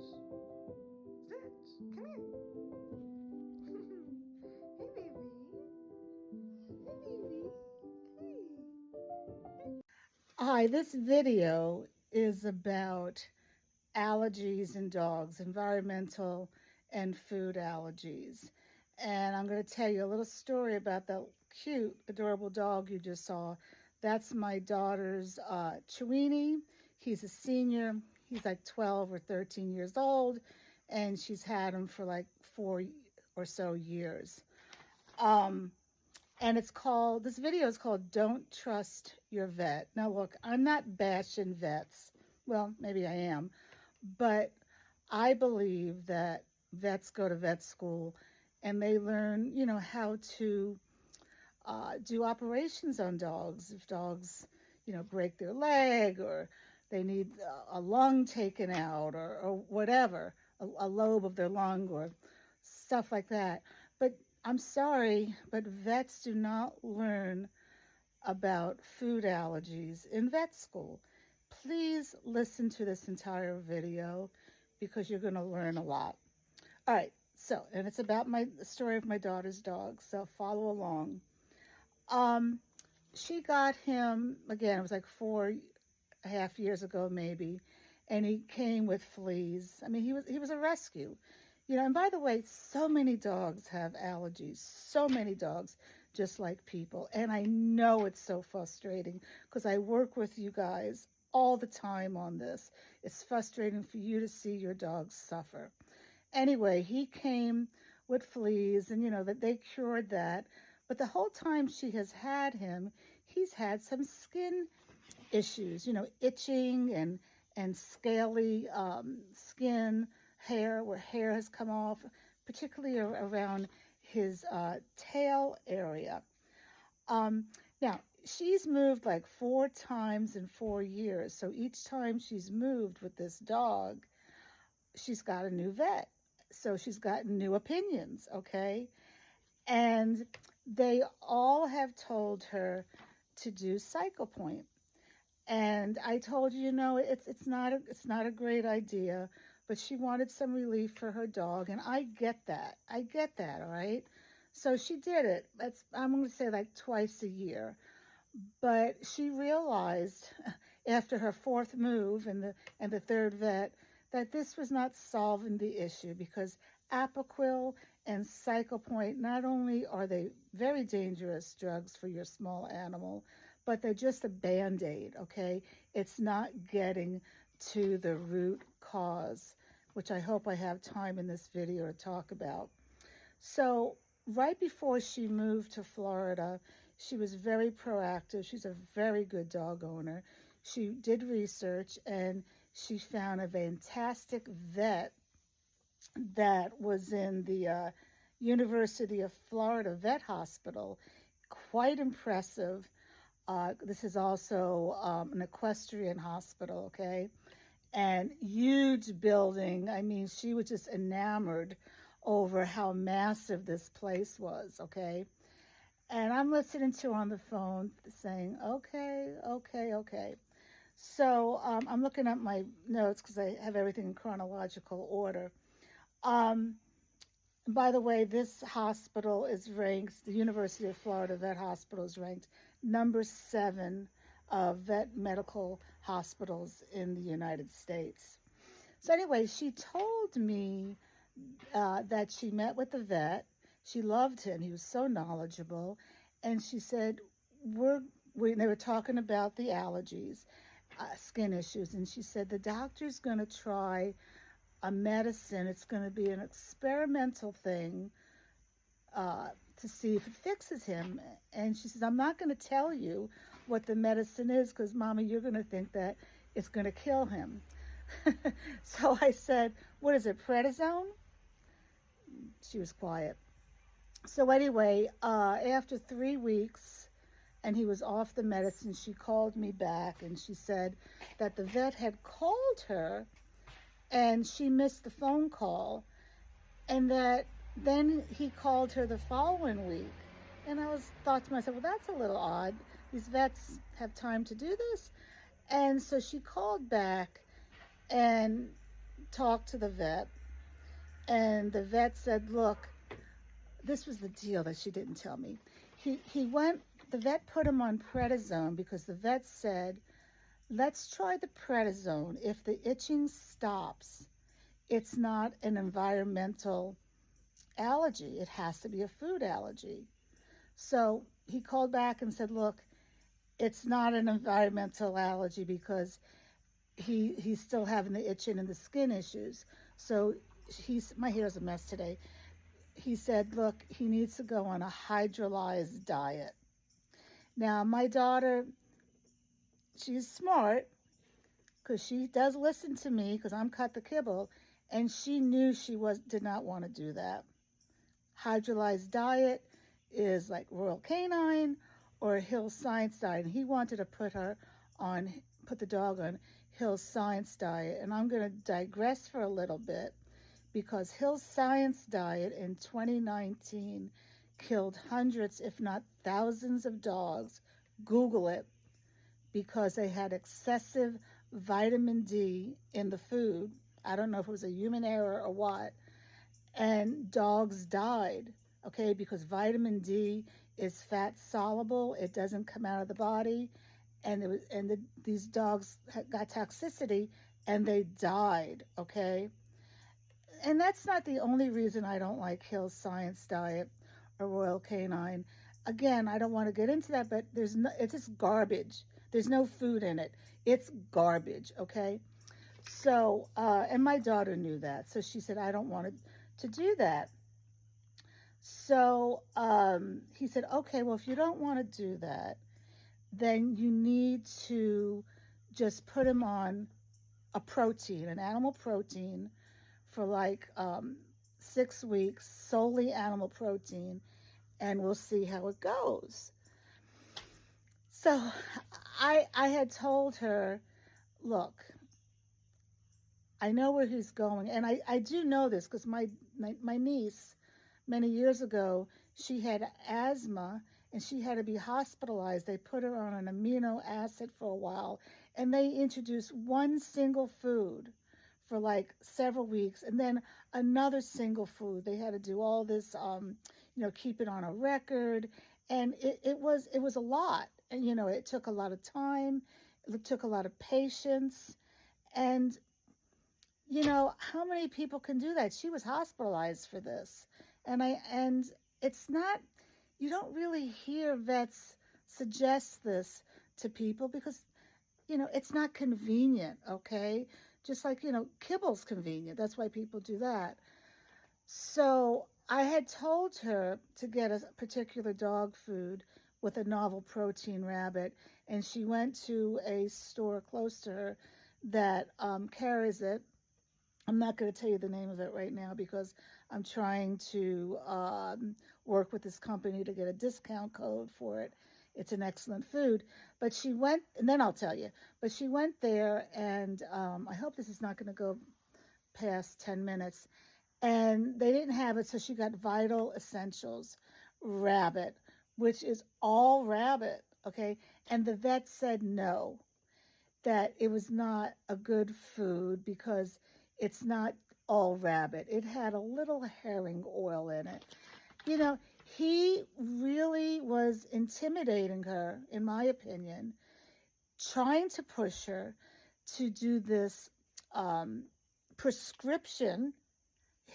Stitch, come here. Hey, baby. Hey, baby. Hey. Hi, this video is about allergies in dogs, environmental and food allergies. And I'm going to tell you a little story about the cute, adorable dog you just saw. That's my daughter's Chewini. He's a senior. He's like 12 or 13 years old, and she's had him for like 4 or so years. Um, and this video is called Don't Trust Your Vet. Now, look, I'm not bashing vets. Well, maybe I am, but I believe that vets go to vet school and they learn, how to do operations on dogs. If dogs, break their leg or they need a lung taken out or whatever, a lobe of their lung or stuff like that. But I'm sorry, but vets do not learn about food allergies in vet school. Please listen to this entire video because you're going to learn a lot. All right, and it's about the story of my daughter's dog, so follow along. She got him, again, it was like 4.5 years ago maybe, and he came with fleas. I mean, he was a rescue. And by the way, so many dogs have allergies, so many dogs, just like people. And I know it's so frustrating because I work with you guys all the time on this. It's frustrating for you to see your dogs suffer. Anyway, he came with fleas and, that they cured that. But the whole time she has had him, he's had some skin issues, itching and scaly skin, hair, where hair has come off, particularly around his tail area. Now, she's moved like 4 times in 4 years. So each time she's moved with this dog, she's got a new vet. So she's got new opinions, okay? And they all have told her to do cycle point. And I told you, it's not a great idea, but she wanted some relief for her dog, and I get that, all right? So she did it. I'm going to say like twice a year. But she realized after her 4th move and the 3rd vet that this was not solving the issue because Apoquil and Cycle Point, not only are they very dangerous drugs for your small animal, but they're just a Band-Aid, okay? It's not getting to the root cause, which I hope I have time in this video to talk about. So right before she moved to Florida, she was very proactive. She's a very good dog owner. She did research and she found a fantastic vet that was in the University of Florida Vet Hospital. Quite impressive. This is also an equestrian hospital, okay? And huge building. I mean, she was just enamored over how massive this place was, okay? And I'm listening to her on the phone saying, okay. So I'm looking at my notes because I have everything in chronological order. By the way, this hospital is ranked, the University of Florida Vet Hospital is ranked number 7 of vet medical hospitals in the United States. So anyway, she told me that she met with the vet. She loved him. He was so knowledgeable. And she said, they were talking about the allergies, skin issues. And she said, the doctor's going to try a medicine. It's going to be an experimental thing to see if it fixes him. And she says, I'm not going to tell you what the medicine is because, Mama, you're going to think that it's going to kill him. So I said, what is it, prednisone? She was quiet. So anyway, after 3 weeks and he was off the medicine, she called me back and she said that the vet had called her and she missed the phone call, and that then he called her the following week. And I thought to myself, well, that's a little odd. These vets have time to do this. And so she called back and talked to the vet, and the vet said, "Look, this was the deal that she didn't tell me. He went. The vet put him on prednisone because the vet said, let's try the prednisone. If the itching stops, it's not an environmental allergy. It has to be a food allergy." So he called back and said, "Look, it's not an environmental allergy because he's still having the itching and the skin issues." So he's my hair's a mess today. He said, "Look, he needs to go on a hydrolyzed diet." Now my daughter, she's smart because she does listen to me because I'm cut the kibble, and she knew she was did not want to do that. Hydrolyzed diet is like Royal Canine or Hill Science diet, and he wanted to put the dog on Hill Science diet. And I'm going to digress for a little bit because Hill Science diet in 2019 killed hundreds, if not thousands, of dogs. Google it, because they had excessive vitamin D in the food. I don't know if it was a human error or what. And dogs died, okay, because vitamin D is fat soluble. It doesn't come out of the body. These dogs got toxicity and they died, okay? And that's not the only reason I don't like Hill Science diet or Royal Canine. Again, I don't want to get into that, but it's just garbage. There's no food in it. It's garbage, okay? So, and my daughter knew that. So she said, "I don't want to do that." So he said, "Okay, well, if you don't want to do that, then you need to just put him on an animal protein, for like 6 weeks, solely animal protein, and we'll see how it goes." So I had told her, "Look, I know where he's going." And I do know this because my niece, many years ago, she had asthma and she had to be hospitalized. They put her on an amino acid for a while, and they introduced one single food for like several weeks, and then another single food. They had to do all this, keep it on a record, and it was a lot. And it took a lot of time, it took a lot of patience, and how many people can do that? She was hospitalized for this, and it's not. You don't really hear vets suggest this to people because it's not convenient, okay? Just like, kibble's convenient. That's why people do that. So I had told her to get a particular dog food with a novel protein rabbit, and she went to a store close to her that carries it. I'm not going to tell you the name of it right now because I'm trying to work with this company to get a discount code for it. It's an excellent food. But she went, and then I'll tell you. But she went there, and I hope this is not going to go past 10 minutes. And they didn't have it, so she got Vital Essentials Rabbit, which is all rabbit, okay? And the vet said no, that it was not a good food because it's not all rabbit. It had a little herring oil in it. He really was intimidating her, in my opinion, trying to push her to do this prescription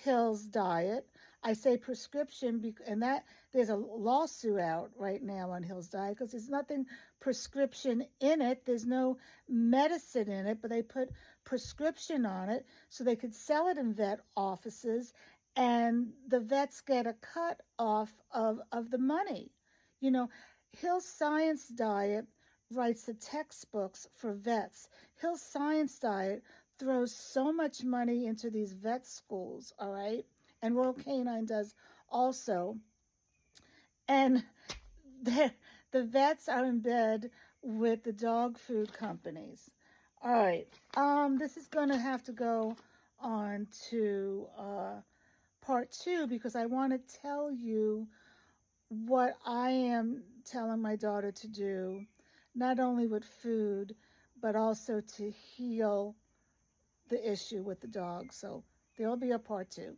Hill's diet. I say prescription, and that there's a lawsuit out right now on Hill's diet because there's nothing prescription in it. There's no medicine in it, but they put prescription on it so they could sell it in vet offices, and the vets get a cut off of the money. Hill's Science Diet writes the textbooks for vets. Hill's Science Diet throws so much money into these vet schools, all right? And Royal Canine does also. And the vets are in bed with the dog food companies. All right. This is going to have to go on to part 2 because I want to tell you what I am telling my daughter to do, not only with food, but also to heal the issue with the dog. So there will be a part two.